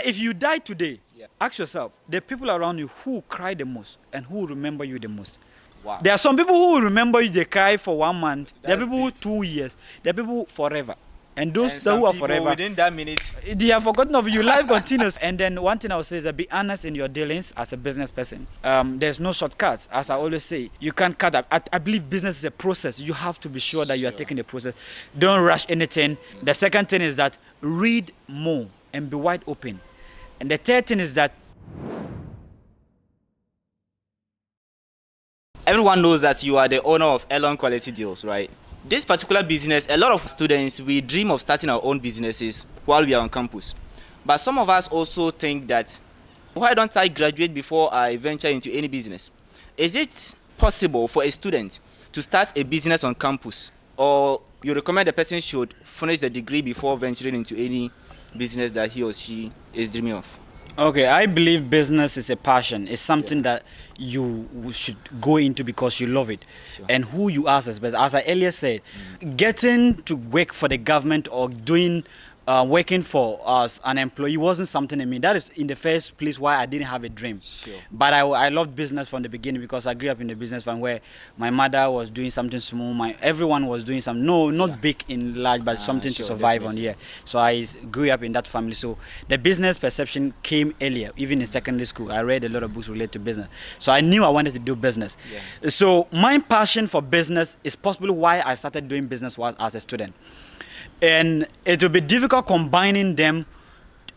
If you die today, ask yourself, the people around you who cry the most and who remember you the most. Wow. There are some people who will remember you, they cry for 1 month. There are That's people who deep. 2 years. There are people forever. And And those that some who are people forever, within that minute. they have forgotten of you. Life continues. And then one thing I would say is that be honest in your dealings as a business person. There's no shortcuts. As I always say, you can't cut up. I believe business is a process. You have to be sure that you are Sure. taking the process. Don't rush anything. The second thing is that read more and be wide open. And the third thing is that Everyone knows that you are the owner of Elon Quality Deals, right? This particular business, a lot of students, we dream of starting our own businesses while we are on campus. But some of us also think that, why don't I graduate before I venture into any business? Is it possible for a student to start a business on campus? Or you recommend the person should finish the degree before venturing into any business that he or she is dreaming of? okay, I believe business is a passion. It's something that you should go into because you love it. Sure. And who you are as best. As I earlier said, getting to work for the government or working for us an employee wasn't something in me. That is in the first place why I didn't have a dream. Sure. But I loved business from the beginning because I grew up in the business family where my mother was doing something small, everyone was doing something, not big in large, but something to sure, survive definitely. on. So I grew up in that family. So the business perception came earlier, even in secondary school. I read a lot of books related to business. So I knew I wanted to do business. So my passion for business is possibly why I started doing business was as a student. And it will be difficult combining them.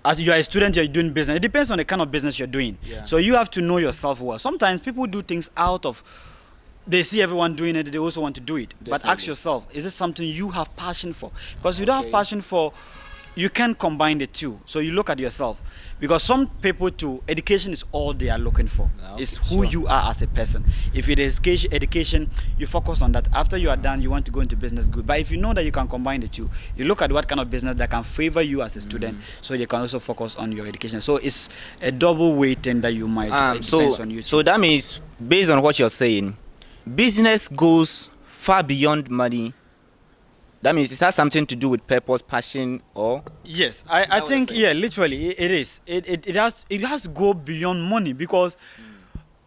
As you are a student, you're doing business. It depends on the kind of business you're doing. So you have to know yourself well. Sometimes people do things out of, they see everyone doing it, they also want to do it. But ask Definitely. yourself, is it something you have passion for? Because if you don't have Okay. passion for, you can't combine the two. So you look at yourself. Because some people too, education is all they are looking for. Okay, It's who sure. you are as a person. If it is education, you focus on that. After you are done, you want to go into business, good. But if you know that you can combine the two, you look at what kind of business that can favor you as a student, so you can also focus on your education. So it's a double way thing that you might, it depends on you. So that means, based on what you're saying, business goes far beyond money. That means it has something to do with purpose, passion, or Yes, that I what you're think, saying? literally it is. It has to go beyond money because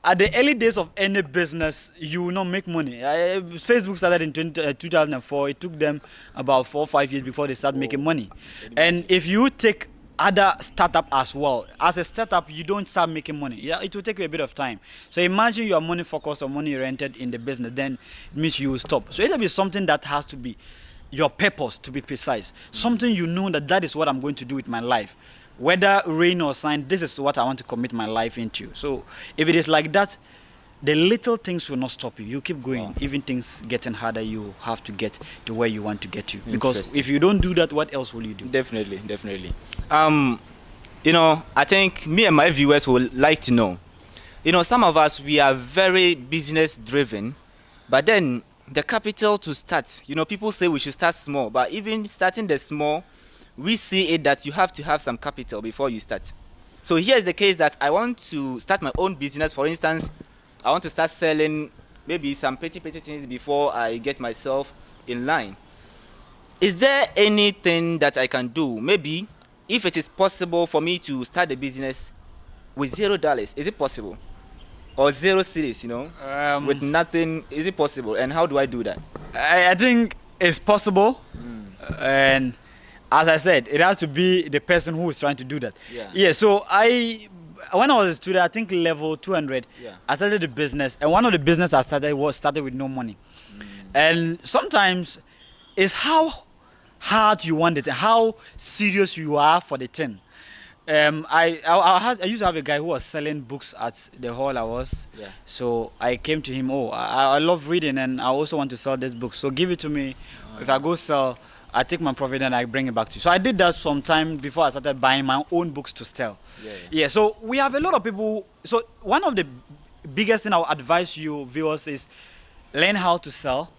at the early days of any business, you will not make money. Facebook started in 2004. It took them about 4 or 5 years before they start making money. And if you take other startup as well, as a startup, you don't start making money. Yeah, it will take you a bit of time. So imagine you are money focused or money oriented in the business, then it means you will stop. So it'll be something that has to be your purpose, to be precise. Something you know that is what I'm going to do with my life. Whether rain or shine, this is what I want to commit my life into. So if it is like that, the little things will not stop you. You keep going. Wow. Even things getting harder, you have to get to where you want to get to. Because Interesting. if you don't do that, what else will you do? Definitely. I think me and my viewers would like to know. Some of us, we are very business driven, but then the capital to start, people say we should start small, but even starting the small, we see it that you have to have some capital before you start. So here's the case that I want to start my own business. For instance, I want to start selling maybe some petty things before I get myself in line. Is there anything that I can do? Maybe if it is possible for me to start a business with $0, is it possible? Or 0 cities, with nothing, is it possible? And how do I do that? I think it's possible. And as I said, it has to be the person who is trying to do that. So when I was a student, I think level 200, I started the business. And one of the business I started with no money. And sometimes it's how hard you want it, how serious you are for the thing. I used to have a guy who was selling books at the hall I was. So I came to him, I love reading and I also want to sell this book. So give it to me. If I go sell, I take my profit and I bring it back to you. So I did that sometime before I started buying my own books to sell. So we have a lot of people. So one of the biggest thing I would advise you viewers is learn how to sell.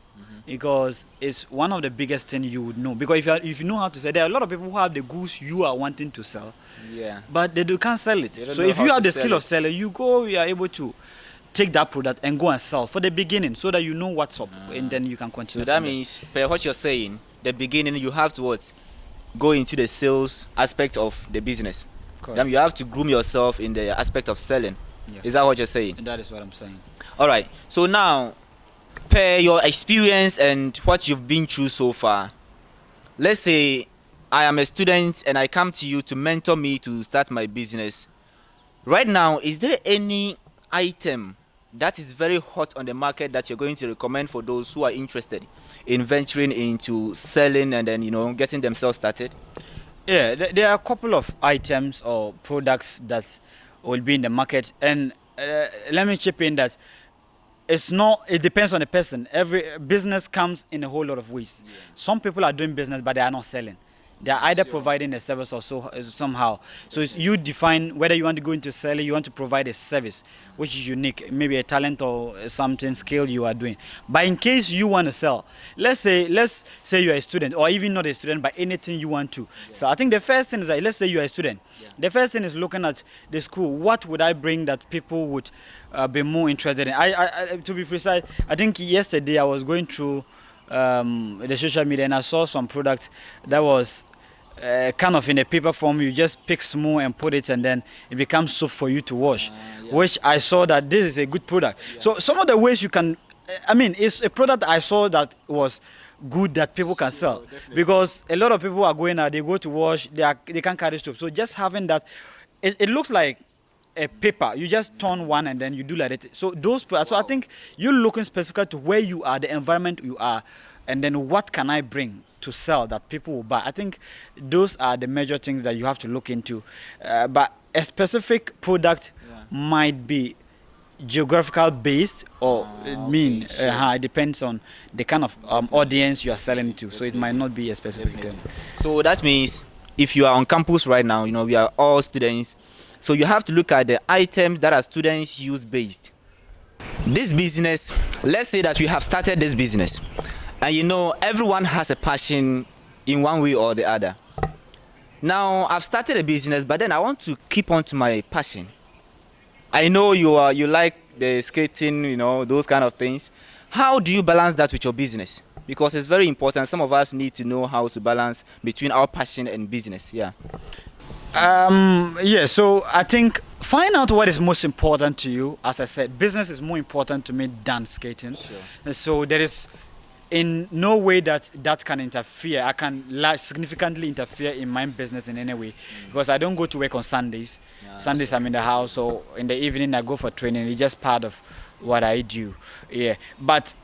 Because it's one of the biggest things you would know. Because if you know how to sell, there are a lot of people who have the goods you are wanting to sell, but they can't sell it. So if you have the skill of selling, you are able to take that product and go and sell for the beginning, so that you know what's up, and then you can continue. So that means, per what you're saying, the beginning you have to go into the sales aspect of the business. Then you have to groom yourself in the aspect of selling. Yeah. Is that what you're saying? That is what I'm saying. All right. So now, per your experience and what you've been through so far, let's say I am a student and I come to you to mentor me to start my business. Right now, is there any item that is very hot on the market that you're going to recommend for those who are interested in venturing into selling and then, getting themselves started? Yeah, there are a couple of items or products that will be in the market, and let me chip in that it depends on the person. Every business comes in a whole lot of ways. Yeah. Some people are doing business but they are not selling. They are either providing a service or somehow. So it's you define whether you want to go into selling, you want to provide a service which is unique, maybe a talent or something skill you are doing. But in case you want to sell, let's say you are a student, or even not a student, but anything you want to. Yeah. So I think the first thing is that, let's say you are a student. Yeah. The first thing is looking at the school. What would I bring that people would be more interested in? I to be precise, I think yesterday I was going through the social media and I saw some product that was kind of in a paper form. You just pick small and put it, and then it becomes soap for you to wash. Yeah. Which I saw that this is a good product. Yeah. So some of the ways you can, it's a product I saw that was good that people can sell. Definitely. Because a lot of people are going out, they go to wash, they can't carry soap. So just having that, it looks like a paper. You just turn one and then you do like that. So so I think you're looking specifically to where you are, the environment you are, and then what can I bring to sell that people will buy. I think those are the major things that you have to look into. But a specific product might be geographical based, or it depends on the kind of audience you are selling to. So it might not be a specific thing. So that means if you are on campus right now, we are all students. So you have to look at the items that are students use based. This business, let's say that we have started this business, and everyone has a passion in one way or the other. Now I've started a business, but then I want to keep on to my passion. I know you like the skating, those kind of things. How do you balance that with your business? Because it's very important. Some of us need to know how to balance between our passion and business. Yeah. So I think find out what is most important to you. As I said, business is more important to me than skating. Sure. And so there is in no way that can interfere. I can significantly interfere in my business in any way, because I don't go to work on Sundays. Sundays I'm in the house, or in the evening I go for training. It's just part of what I do. Yeah. But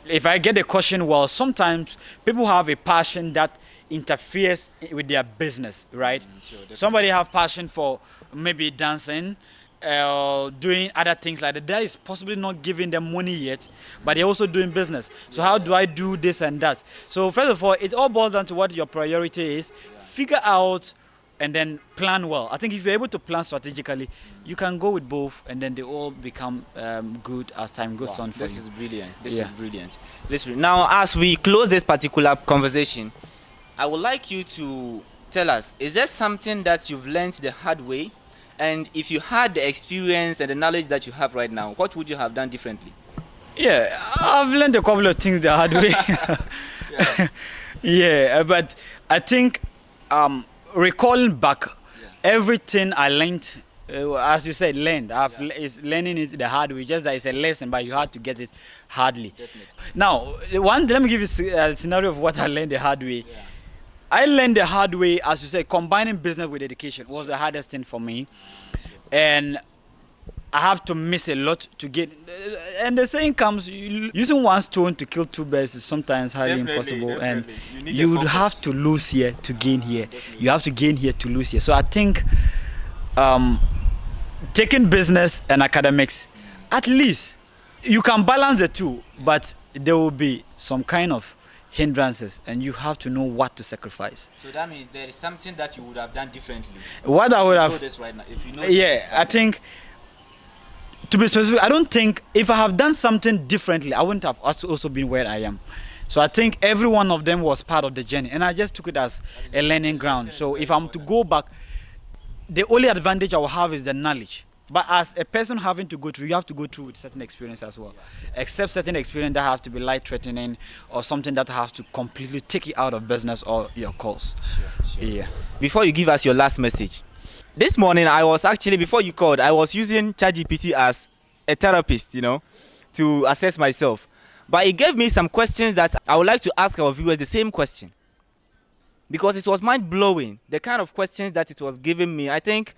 if I get the question, well, sometimes people have a passion that interferes with their business, right? Sure, somebody have passion for maybe dancing, doing other things like that. That is possibly not giving them money yet, but they're also doing business. So how do I do this and that? So first of all, it all boils down to what your priority is. Figure out and then plan well. I think if you're able to plan strategically, you can go with both, and then they all become good as time goes on for this you. Is brilliant. This is brilliant. Listen, now as we close this particular conversation, I would like you to tell us, is there something that you've learned the hard way? And if you had the experience and the knowledge that you have right now, what would you have done differently? Yeah, I've learned a couple of things the hard way. But I think recalling back, everything I learned, as you said, is learning it the hard way. Just that it's a lesson, but you had to get it hardly. Definitely. Now, let me give you a scenario of what I learned the hard way. Yeah. I learned the hard way, as you said, combining business with education was the hardest thing for me. And I have to miss a lot to get, and the saying comes, using one stone to kill two birds is sometimes highly impossible. Definitely. And you would have to lose here to gain here. You have to gain here to lose here. So I think taking business and academics, at least you can balance the two, but there will be some kind of hindrances, and you have to know what to sacrifice. So that means there is something that you would have done differently. What I would have, know this right now, if you know I think, to be specific, I don't think if I have done something differently, I wouldn't have also been where I am. So I think every one of them was part of the journey, and I just took it as a learning ground. So if I'm to go back, the only advantage I will have is the knowledge. But as a person having to go through, you have to go through with certain experience as well. Except certain experience that have to be life-threatening, or something that has to completely take you out of business or your course. Sure. Yeah. Before you give us your last message, This morning I was actually, before you called, I was using ChatGPT as a therapist, to assess myself. But it gave me some questions that I would like to ask our viewers the same question. Because it was mind-blowing, the kind of questions that it was giving me. I think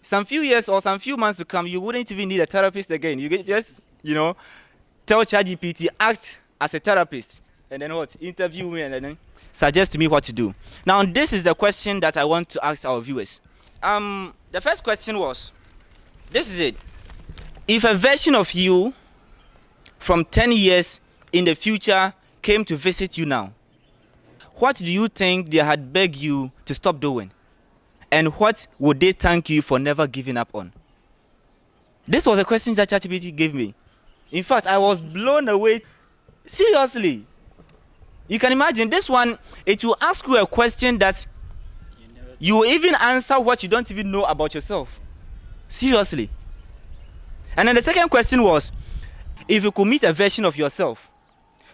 some few years or some few months to come, you wouldn't even need a therapist again. You just, tell ChatGPT, act as a therapist. And then what? Interview me and then suggest to me what to do. Now, this is the question that I want to ask our viewers. The first question was, this is it. If a version of you from 10 years in the future came to visit you now, what do you think they had begged you to stop doing? And what would they thank you for never giving up on? This was a question that ChatGPT gave me. In fact, I was blown away. Seriously. You can imagine this one, it will ask you a question that you even answer what you don't even know about yourself. Seriously. And then the second question was, if you could meet a version of yourself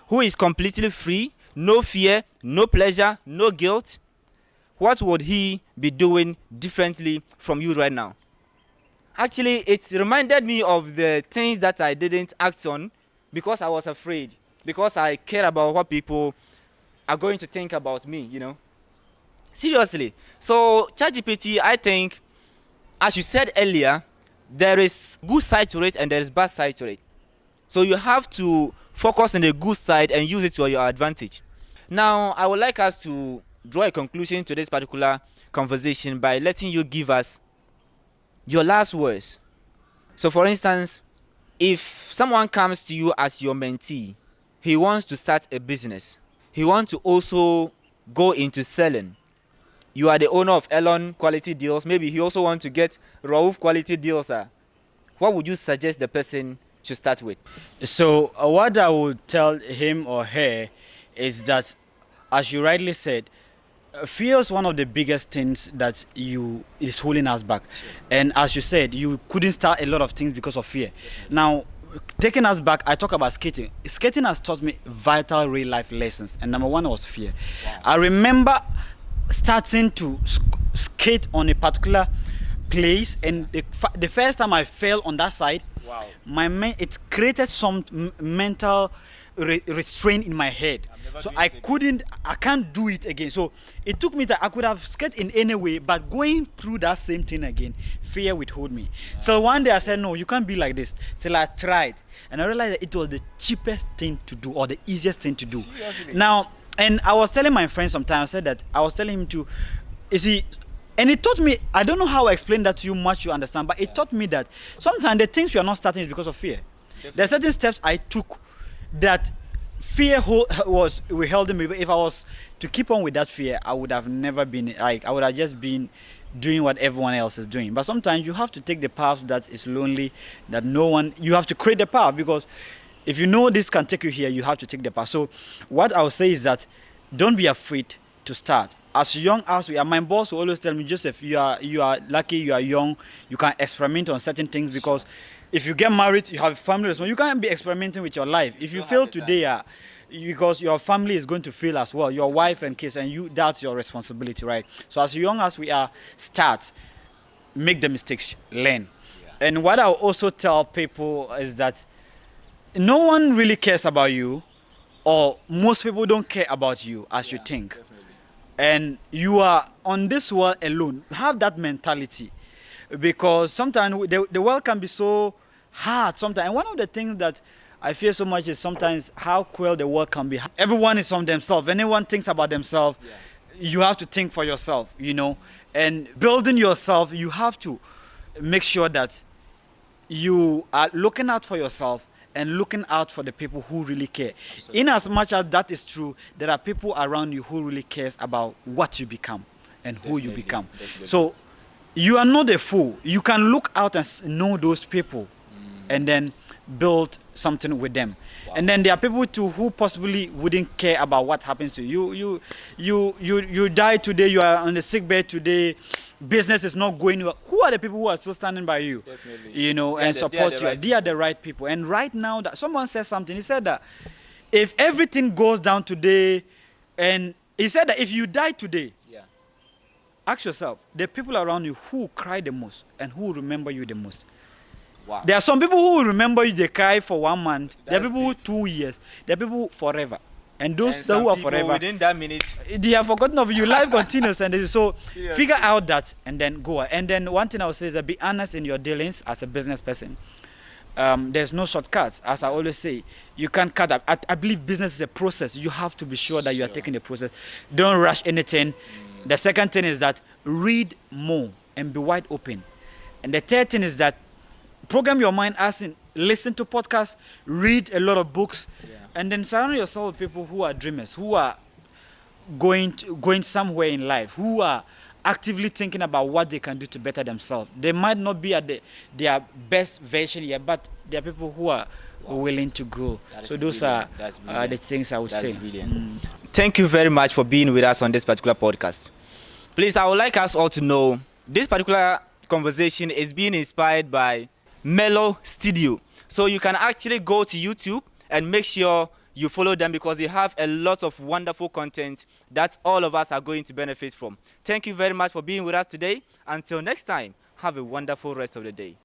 who is completely free, no fear, no pleasure, no guilt, what would he be doing differently from you right now? Actually, it reminded me of the things that I didn't act on because I was afraid, because I care about what people are going to think about me, Seriously. So ChatGPT, I think, as you said earlier, there is good side to it and there is bad side to it. So you have to focus on the good side and use it to your advantage. Now, I would like us to draw a conclusion to this particular conversation by letting you give us your last words. So, for instance, if someone comes to you as your mentee, he wants to start a business. He wants to also go into selling. You are the owner of Elon Quality Deals. Maybe he also wants to get Rauf Quality Deals. What would you suggest the person should start with? So what I would tell him or her is that, as you rightly said, fear is one of the biggest things that is holding us back. Sure. And as you said, you couldn't start a lot of things because of fear. Now, taking us back, I talk about skating. Skating has taught me vital real life lessons, and number one was fear. Wow. I remember starting to skate on a particular place, and the first time I fell on that side, wow, it created some mental restraint in my head. So I can't do it again. So it took me I could have skated in any way, but going through that same thing again, fear would hold me. Yeah. So one day I said, no, you can't be like this, till I tried. And I realized that it was the cheapest thing to do, or the easiest thing to do. Seriously? Now, and I was telling my friend sometimes, I was telling him to, you see, and it taught me, I don't know how I explain that to you much you understand, but it taught me that sometimes the things you are not starting is because of fear. Definitely. There are certain steps I took that fear held me. If I was to keep on with that fear, I would have never been, I would have just been doing what everyone else is doing. But sometimes you have to take the path that is lonely, that you have to create the path, because if you know this can take you here, you have to take the path. So what I would say is that don't be afraid to start. As young as we are, my boss will always tell me, Joseph, you are lucky, you are young, you can experiment on certain things, because if you get married, you have a family responsibility. You can't be experimenting with your life. If you fail today, because your family is going to fail as well, your wife and kids, and that's your responsibility, right? So as young as we are, start, make the mistakes, learn. Yeah. And what I'll also tell people is that no one really cares about you, or most people don't care about you as you think. Definitely. And you are on this world alone. Have that mentality, because sometimes the world can be so hard sometimes. And one of the things that I fear so much is sometimes how cruel the world can be. Everyone is on themselves. Anyone thinks about themselves. Yeah. You have to think for yourself, And building yourself, you have to make sure that you are looking out for yourself and looking out for the people who really care. Absolutely. In as much as that is true, there are people around you who really cares about what you become and who you become. Definitely. So you are not a fool. You can look out and know those people and then build something with them. Wow. And then there are people too who possibly wouldn't care about what happens to you. You die today, you are on the sick bed today, business is not going well. Who are the people who are still standing by you? Definitely. And support you? They are the right people. And right now, that someone said something. He said that if everything goes down today, and he said that if you die today, ask yourself, the people around you who cry the most and who remember you the most. Wow. There are some people who will remember you, they cry for 1 month. There are That's people who deep. 2 years. There are people forever. And those And that who are people forever, within that minute. they have forgotten of you. Life continues, and so Seriously. figure out that and then go. And then one thing I would say is that be honest in your dealings as a business person. There's no shortcuts, as I always say. You can't cut up. I believe business is a process. You have to be sure that you are taking the process. Don't rush anything. The second thing is that read more and be wide open. And the third thing is that program your mind as in listen to podcasts, read a lot of books, and then surround yourself with people who are dreamers, who are going somewhere in life, who are actively thinking about what they can do to better themselves. They might not be at their best version yet, but there are people who are willing to grow. So those are the things I would say. Brilliant. Thank you very much for being with us on this particular podcast. Please, I would like us all to know this particular conversation is being inspired by Mellow Studio. So you can actually go to YouTube and make sure you follow them because they have a lot of wonderful content that all of us are going to benefit from. Thank you very much for being with us today. Until next time, have a wonderful rest of the day.